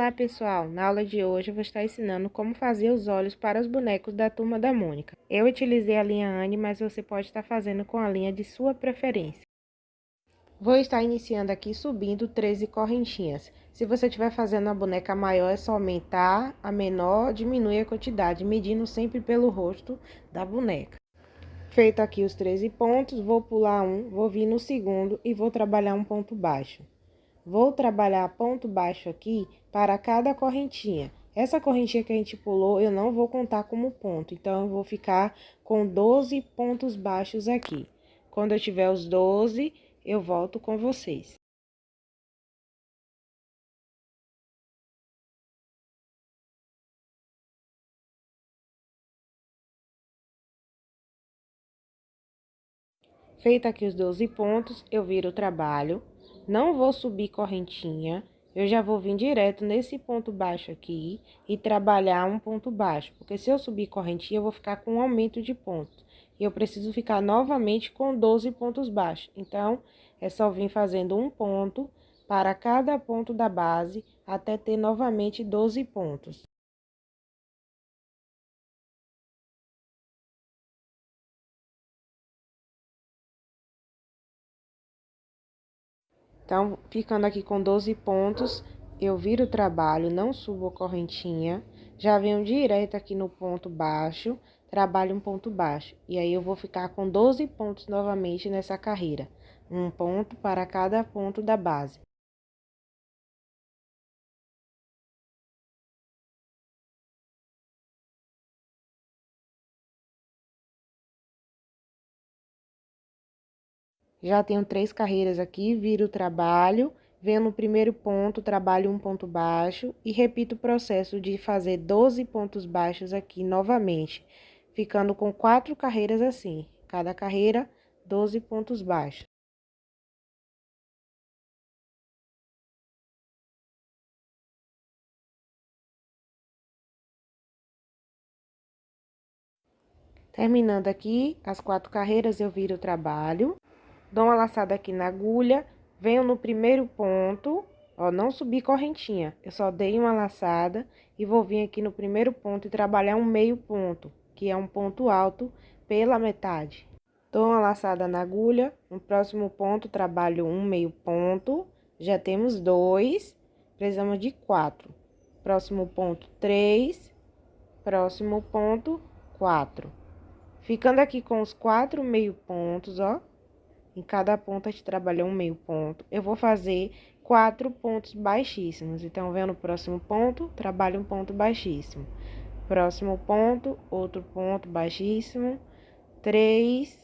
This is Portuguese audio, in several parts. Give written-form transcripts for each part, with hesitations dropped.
Olá pessoal, na aula de hoje eu vou estar ensinando como fazer os olhos para os bonecos da Turma da Mônica. Eu utilizei a linha Anne, mas você pode estar fazendo com a linha de sua preferência. Vou estar iniciando aqui subindo 13 correntinhas. Se você estiver fazendo a boneca maior, é só aumentar, a menor, diminui a quantidade, medindo sempre pelo rosto da boneca. Feito aqui os 13 pontos, vou pular um, vou vir no segundo e vou trabalhar um ponto baixo. Vou trabalhar ponto baixo aqui para cada correntinha. Essa correntinha que a gente pulou, eu não vou contar como ponto. Então, eu vou ficar com 12 pontos baixos aqui. Quando eu tiver os 12, eu volto com vocês. Feito aqui os 12 pontos, eu viro o trabalho. Não vou subir correntinha. Eu já vou vir direto nesse ponto baixo aqui e trabalhar um ponto baixo. Porque se eu subir correntinha, eu vou ficar com um aumento de pontos. E eu preciso ficar novamente com 12 pontos baixos. Então, é só vir fazendo um ponto para cada ponto da base até ter novamente 12 pontos. Então, ficando aqui com 12 pontos, eu viro o trabalho, não subo a correntinha, já venho direto aqui no ponto baixo, trabalho um ponto baixo. E aí, eu vou ficar com 12 pontos novamente nessa carreira. Um ponto para cada ponto da base. Já tenho 3 carreiras aqui, viro o trabalho, venho no primeiro ponto, trabalho um ponto baixo e repito o processo de fazer 12 pontos baixos aqui novamente, ficando com 4 carreiras assim, cada carreira 12 pontos baixos. Terminando aqui as 4 carreiras, eu viro o trabalho, dou uma laçada aqui na agulha, venho no primeiro ponto, ó, não subi correntinha, eu só dei uma laçada e vou vir aqui no primeiro ponto e trabalhar um meio ponto, que é um ponto alto pela metade. Dou uma laçada na agulha, no próximo ponto trabalho um meio ponto, já temos 2, precisamos de 4. Próximo ponto 3, próximo ponto 4. Ficando aqui com os 4 meio pontos, ó. Em cada ponto a gente trabalhou um meio ponto. Eu vou fazer 4 pontos baixíssimos. Então, venho no próximo ponto, trabalho um ponto baixíssimo. Próximo ponto, outro ponto baixíssimo. 3,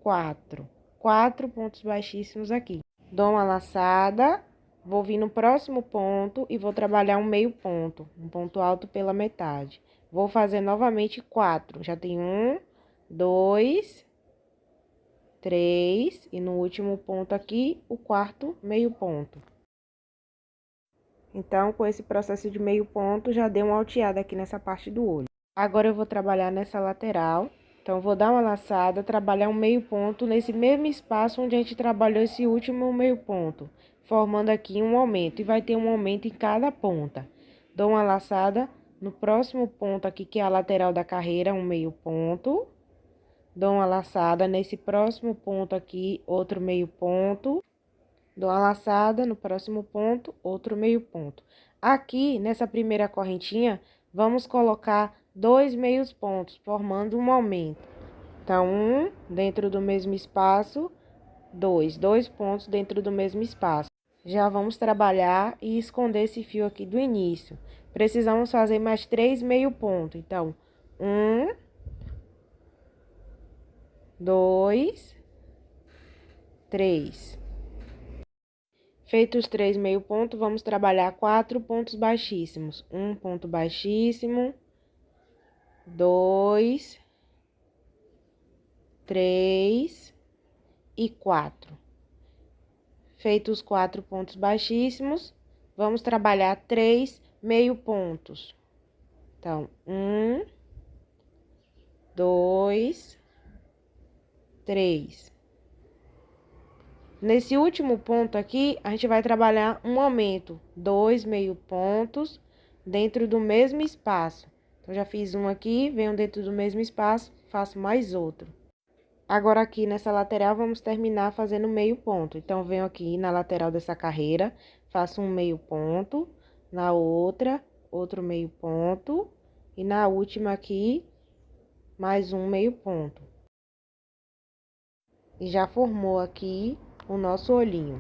4. 4 pontos baixíssimos aqui. Dou uma laçada, vou vir no próximo ponto e vou trabalhar um meio ponto. Um ponto alto pela metade. Vou fazer novamente 4. Já tem 1, 2, 3, e no último ponto aqui, o quarto meio ponto. Então, com esse processo de meio ponto, já dei uma alteada aqui nessa parte do olho. Agora, eu vou trabalhar nessa lateral. Então, vou dar uma laçada, trabalhar um meio ponto nesse mesmo espaço onde a gente trabalhou esse último meio ponto, formando aqui um aumento. E vai ter um aumento em cada ponta. Dou uma laçada no próximo ponto aqui, que é a lateral da carreira, um meio ponto. Dou uma laçada nesse próximo ponto aqui, outro meio ponto. Dou uma laçada no próximo ponto, outro meio ponto. Aqui, nessa primeira correntinha, vamos colocar 2 meios pontos, formando um aumento. Então, um dentro do mesmo espaço, 2 pontos dentro do mesmo espaço. Já vamos trabalhar e esconder esse fio aqui do início. Precisamos fazer mais 3 meio ponto. Então, 1, 2, 3. Feitos os 3 meio ponto, vamos trabalhar 4 pontos baixíssimos. Um ponto baixíssimo, 2, 3 e 4. Feitos os 4 pontos baixíssimos, vamos trabalhar 3 meio pontos. Então, 1, 2, 3. Nesse último ponto aqui, a gente vai trabalhar um aumento, 2 meio pontos dentro do mesmo espaço. Então, já fiz um aqui, venho dentro do mesmo espaço, faço mais outro. Agora, aqui nessa lateral, vamos terminar fazendo meio ponto. Então, venho aqui na lateral dessa carreira, faço um meio ponto, na outra, outro meio ponto, e na última aqui, mais um meio ponto. E já formou aqui o nosso olhinho.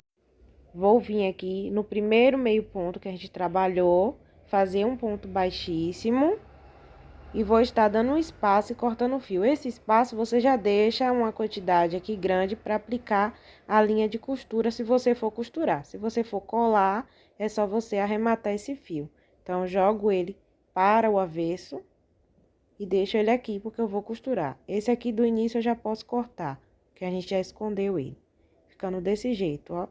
Vou vir aqui no primeiro meio ponto que a gente trabalhou, fazer um ponto baixíssimo. E vou estar dando um espaço e cortando o fio. Esse espaço você já deixa uma quantidade aqui grande para aplicar a linha de costura se você for costurar. Se você for colar, é só você arrematar esse fio. Então, jogo ele para o avesso e deixo ele aqui porque eu vou costurar. Esse aqui do início eu já posso cortar, que a gente já escondeu ele. Ficando desse jeito, ó.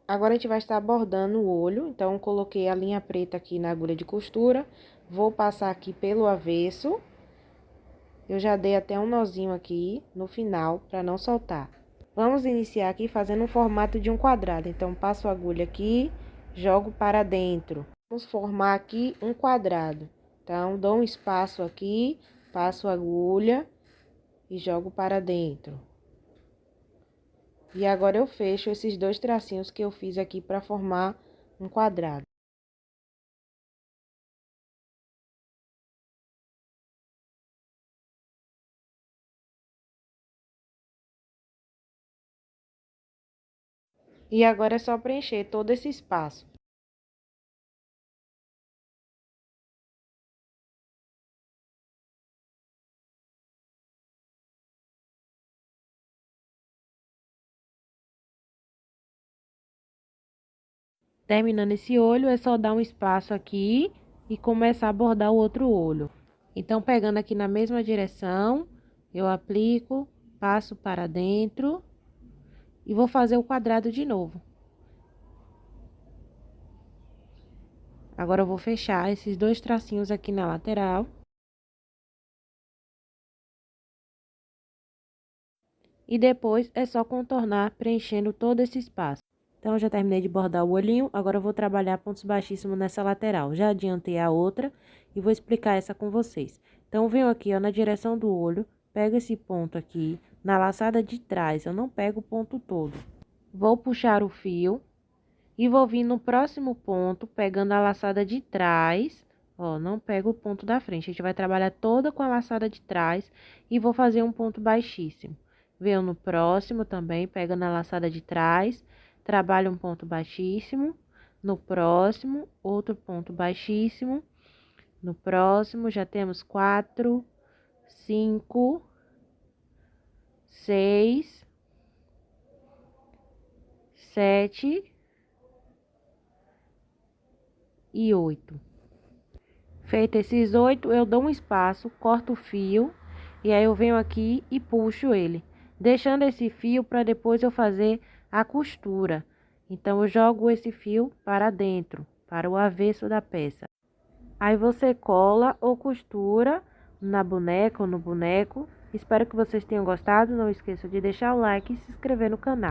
Agora, a gente vai estar bordando o olho, então, coloquei a linha preta aqui na agulha de costura, vou passar aqui pelo avesso. Eu já dei até um nozinho aqui no final, para não soltar. Vamos iniciar aqui fazendo um formato de um quadrado, então, passo a agulha aqui, jogo para dentro. Vamos formar aqui um quadrado. Então, dou um espaço aqui, passo a agulha e jogo para dentro. E agora, eu fecho esses dois tracinhos que eu fiz aqui para formar um quadrado. E agora, é só preencher todo esse espaço. Terminando esse olho, é só dar um espaço aqui e começar a bordar o outro olho. Então, pegando aqui na mesma direção, eu aplico, passo para dentro e vou fazer o quadrado de novo. Agora, eu vou fechar esses dois tracinhos aqui na lateral. E depois, é só contornar, preenchendo todo esse espaço. Então, eu já terminei de bordar o olhinho, agora eu vou trabalhar pontos baixíssimos nessa lateral. Já adiantei a outra e vou explicar essa com vocês. Então, eu venho aqui, ó, na direção do olho, pego esse ponto aqui, na laçada de trás, eu não pego o ponto todo. Vou puxar o fio e vou vir no próximo ponto, pegando a laçada de trás, ó, não pego o ponto da frente. A gente vai trabalhar toda com a laçada de trás e vou fazer um ponto baixíssimo. Venho no próximo também, pegando a laçada de trás, trabalho um ponto baixíssimo. No próximo, outro ponto baixíssimo. No próximo, já temos 4, 5, 6, 7 e 8. Feito esses 8, eu dou um espaço, corto o fio e aí eu venho aqui e puxo ele, deixando esse fio para depois eu fazer a costura. Então, eu jogo esse fio para dentro, para o avesso da peça. Aí, você cola ou costura na boneca ou no boneco. Espero que vocês tenham gostado. Não esqueça de deixar o like e se inscrever no canal.